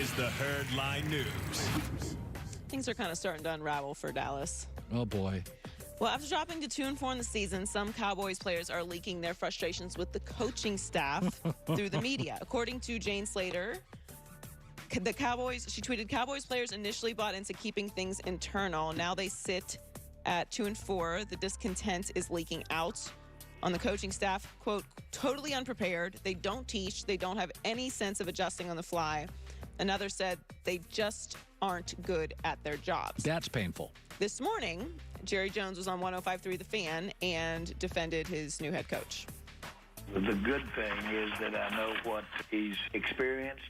is the Herd Line News. Things are kind of starting to unravel for Dallas. Oh, boy. Well, after dropping to 2-4 in the season, some Cowboys players are leaking their frustrations with the coaching staff through the media. According to Jane Slater, she tweeted, Cowboys players initially bought into keeping things internal. Now they sit at 2-4. The discontent is leaking out on the coaching staff. Quote, totally unprepared. They don't teach. They don't have any sense of adjusting on the fly. Another said they just aren't good at their jobs. That's painful. This morning, Jerry Jones was on 105.3 The Fan and defended his new head coach. The good thing is that I know what he's experienced.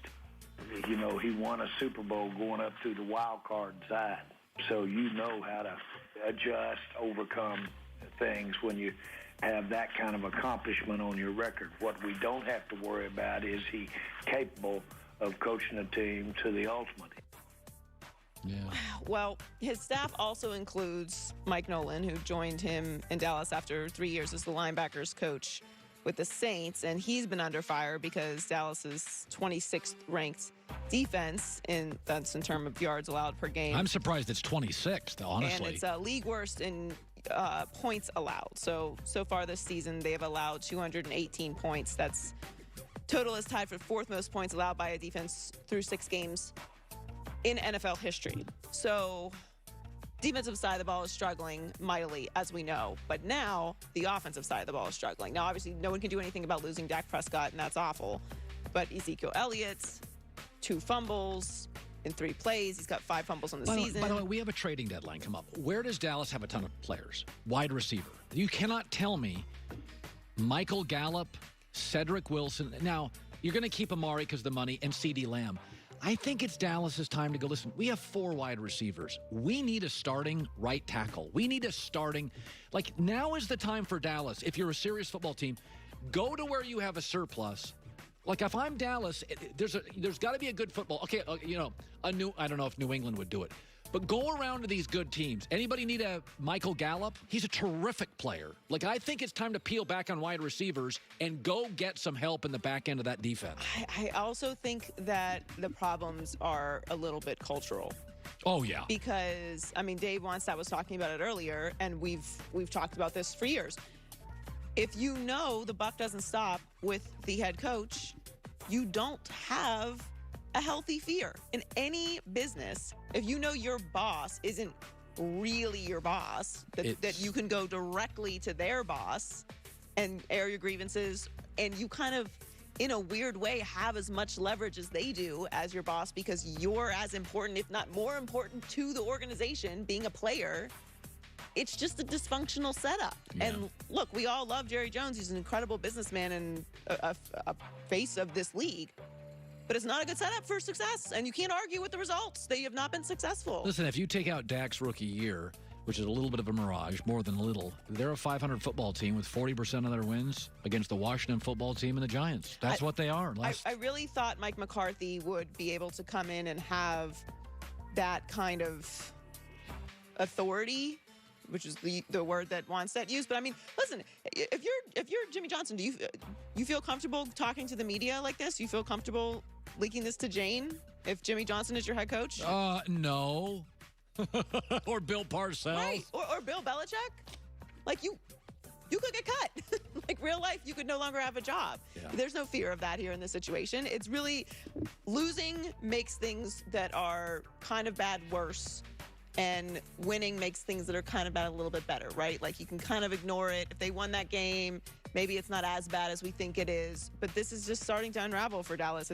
You know, he won a Super Bowl going up through the wild card side. So you know how to adjust, overcome things when you have that kind of accomplishment on your record. What we don't have to worry about is he capable of coaching a team to the ultimate. Yeah. Well, his staff also includes Mike Nolan, who joined him in Dallas after 3 years as the linebackers coach with the Saints, and he's been under fire because Dallas's 26th ranked defense that's in terms of yards allowed per game. I'm surprised it's 26th, honestly. And it's league worst in points allowed. So far this season, they have allowed 218 points. That's total is tied for fourth most points allowed by a defense through 6 games in NFL history. So defensive side of the ball is struggling mightily, as we know. But now the offensive side of the ball is struggling. Now, obviously, no one can do anything about losing Dak Prescott, and that's awful. But Ezekiel Elliott, 2 fumbles in 3 plays. He's got 5 fumbles on the season. By the way, we have a trading deadline come up. Where does Dallas have a ton of players? Wide receiver. You cannot tell me Michael Gallup, Cedric Wilson. Now, you're going to keep Amari because of the money and CeeDee Lamb. I think it's Dallas's time to go, listen, we have 4 wide receivers. We need a starting right tackle. We need a starting, now is the time for Dallas. If you're a serious football team, go to where you have a surplus. Like, if I'm Dallas, there's got to be a good football. Okay, I don't know if New England would do it. But go around to these good teams. Anybody need a Michael Gallup? He's a terrific player. I think it's time to peel back on wide receivers and go get some help in the back end of that defense. I also think that the problems are a little bit cultural. Oh, yeah. Because, Dave Wannstedt was talking about it earlier, and we've talked about this for years. If you know the buck doesn't stop with the head coach, you don't have a healthy fear. In any business, if you know your boss isn't really your boss, that you can go directly to their boss and air your grievances, and you kind of, in a weird way, have as much leverage as they do as your boss because you're as important, if not more important, to the organization, being a player. It's just a dysfunctional setup. Yeah. And look, we all love Jerry Jones. He's an incredible businessman and a face of this league. But it's not a good setup for success, and you can't argue with the results. They have not been successful. Listen, if you take out Dak's rookie year, which is a little bit of a mirage, more than a little, they're a 500 football team with 40% of their wins against the Washington football team and the Giants. That's what they are. I really thought Mike McCarthy would be able to come in and have that kind of authority, which is the word that Wannstedt used. But listen, if you're Jimmy Johnson, do you feel comfortable talking to the media like this? You feel comfortable leaking this to Jane if Jimmy Johnson is your head coach? No. Or Bill Parcells. Right. Or Bill Belichick. You could get cut. Real life, you could no longer have a job. Yeah. There's no fear of that here in this situation. It's really losing makes things that are kind of bad worse. And winning makes things that are kind of bad a little bit better, right? You can kind of ignore it. If they won that game, maybe it's not as bad as we think it is. But this is just starting to unravel for Dallas.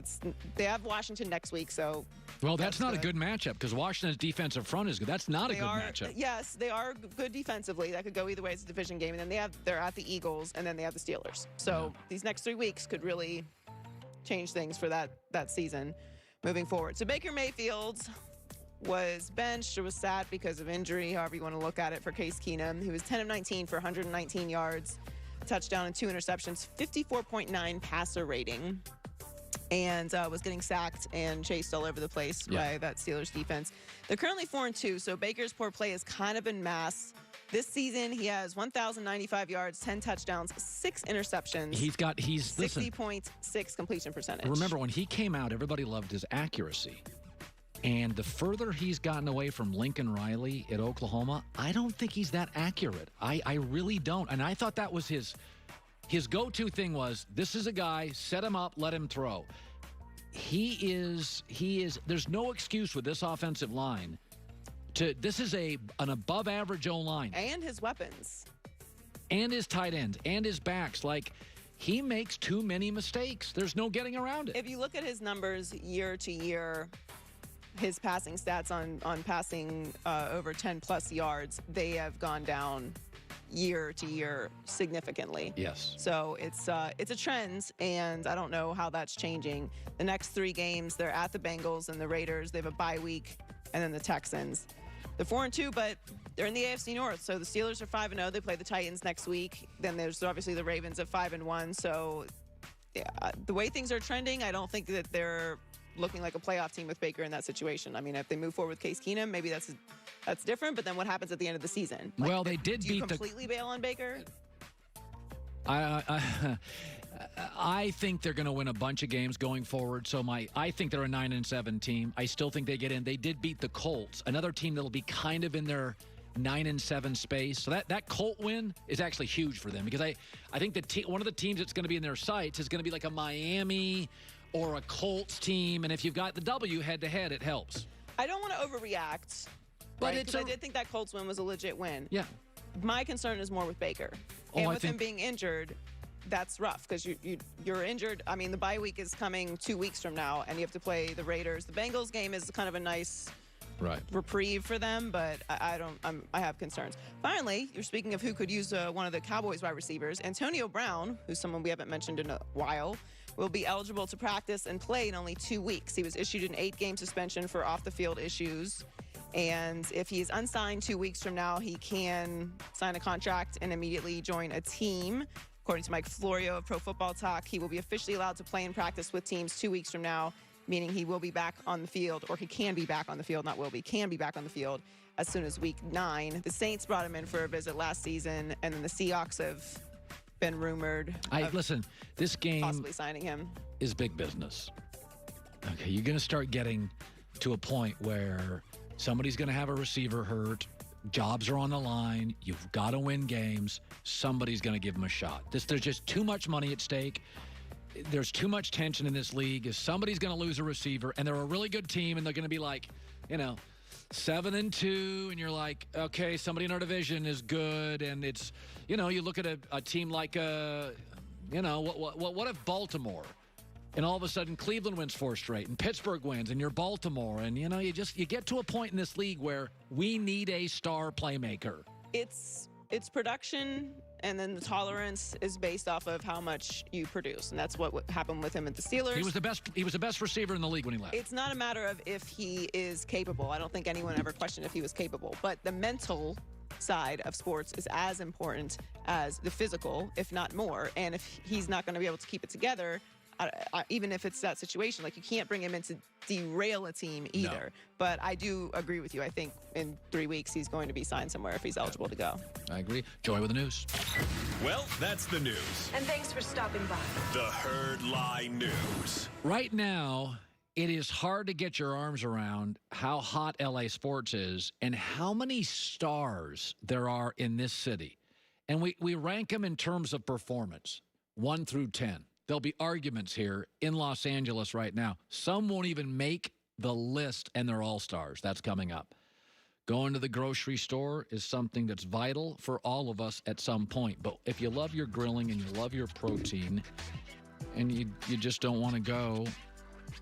They have Washington next week, so. Well, that's not good. A good matchup because Washington's defensive front is good. That's not a good matchup. Yes, they are good defensively. That could go either way. It's a division game. And then they're at the Eagles, and then they have the Steelers. So these next 3 weeks could really change things for that season moving forward. So Baker Mayfield was benched or was sat because of injury, however you want to look at it, for Case Keenum. He was 10 of 19 for 119 yards, touchdown and 2 interceptions, 54.9 passer rating, and was getting sacked and chased all over the place by that Steelers defense. They're currently 4-2, so Baker's poor play has kind of been masked This season, he has 1,095 yards, 10 touchdowns, 6 interceptions. He's 60.6 completion percentage. Remember, when he came out, everybody loved his accuracy. And the further he's gotten away from Lincoln Riley at Oklahoma, I don't think he's that accurate. I really don't. And I thought that was his go-to thing was, this is a guy, set him up, let him throw. He is, there's no excuse with this offensive line. This is an above-average O-line. And his weapons. And his tight ends, and his backs. Like, he makes too many mistakes. There's no getting around it. If you look at his numbers year to year, his passing stats on passing over 10-plus yards, they have gone down year to year significantly. Yes. So it's a trend, and I don't know how that's changing. The next 3 games, they're at the Bengals and the Raiders. They have a bye week, and then the Texans. They're 4-2, but they're in the AFC North. So the Steelers are 5-0. They play the Titans next week. Then there's obviously the Ravens at 5-1. So yeah, the way things are trending, I don't think that they're looking like a playoff team with Baker in that situation. I mean, if they move forward with Case Keenum, maybe that's different. But then what happens at the end of the season? Like, well, they did do you beat completely bail on Baker? I think they're going to win a bunch of games going forward. So I think they're a 9-7 team. I still think they get in. They did beat the Colts, another team that'll be kind of in their 9-7 space. So that Colt win is actually huge for them, because I think one of the teams that's going to be in their sights is going to be like a Miami or a Colts team. And if you've got the W head-to-head, it helps. I don't want to overreact, But right? I did think that Colts win was a legit win. Yeah. My concern is more with Baker. And with him being injured, that's rough, because you're injured. I mean, the bye week is coming 2 weeks from now, and you have to play the Raiders. The Bengals game is kind of a nice reprieve for them, but I have concerns. Finally, you're speaking of who could use one of the Cowboys wide receivers. Antonio Brown, who's someone we haven't mentioned in a while, will be eligible to practice and play in only 2 weeks. He was issued an 8-game suspension for off-the-field issues. And if he's unsigned 2 weeks from now, he can sign a contract and immediately join a team. According to Mike Florio of Pro Football Talk, he will be officially allowed to play and practice with teams 2 weeks from now, meaning he will be back on the field, or he can be back on the field, not will be, can be back on the field as soon as week 9. The Saints brought him in for a visit last season, and then the Seahawks have been rumored. Listen, this game possibly signing him is big business. Okay, you're going to start getting to a point where somebody's going to have a receiver hurt. Jobs are on the line. You've got to win games. Somebody's going to give them a shot. There's just too much money at stake. There's too much tension in this league. If somebody's going to lose a receiver, and they're a really good team, and they're going to be like, 7-2, and you're like, okay, somebody in our division is good, and it's, you look at a team like, what if Baltimore? And all of a sudden, Cleveland wins 4 straight, and Pittsburgh wins, and you're Baltimore. And, you get to a point in this league where we need a star playmaker. It's production, and then the tolerance is based off of how much you produce. And that's what happened with him at the Steelers. He was the best receiver in the league when he left. It's not a matter of if he is capable. I don't think anyone ever questioned if he was capable. But the mental side of sports is as important as the physical, if not more. And if he's not going to be able to keep it together, even if it's that situation, like, you can't bring him in to derail a team either. No. But I do agree with you. I think in 3 weeks he's going to be signed somewhere if he's eligible to go. I agree. Joy with the news. Well, that's the news. And thanks for stopping by. The Herd Line News. Right now, it is hard to get your arms around how hot LA sports is and how many stars there are in this city. And we rank them in terms of performance, 1 through 10. There'll be arguments here in Los Angeles right now. Some won't even make the list, and they're all-stars. That's coming up. Going to the grocery store is something that's vital for all of us at some point. But if you love your grilling and you love your protein, and you just don't want to go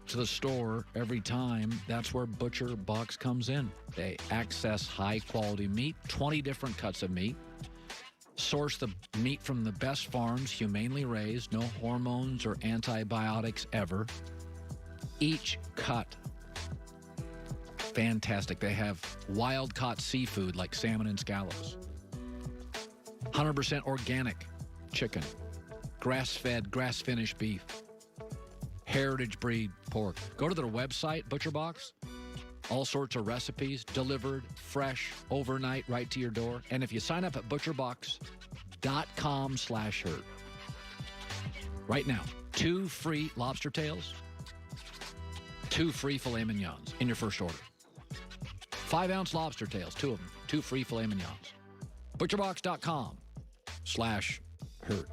to the store every time, that's where Butcher Box comes in. They access high-quality meat, 20 different cuts of meat. Source the meat from the best farms, humanely raised, no hormones or antibiotics ever. Each cut, fantastic. They have wild-caught seafood like salmon and scallops. 100% organic chicken. Grass-fed, grass-finished beef. Heritage breed pork. Go to their website, ButcherBox. all sorts of recipes delivered fresh overnight right to your door. And if you sign up at butcherbox.com/hurt right now, 2 free lobster tails, 2 free filet mignons in your first order. 5-ounce lobster tails, 2 of them, 2 free filet mignons. Butcherbox.com/hurt.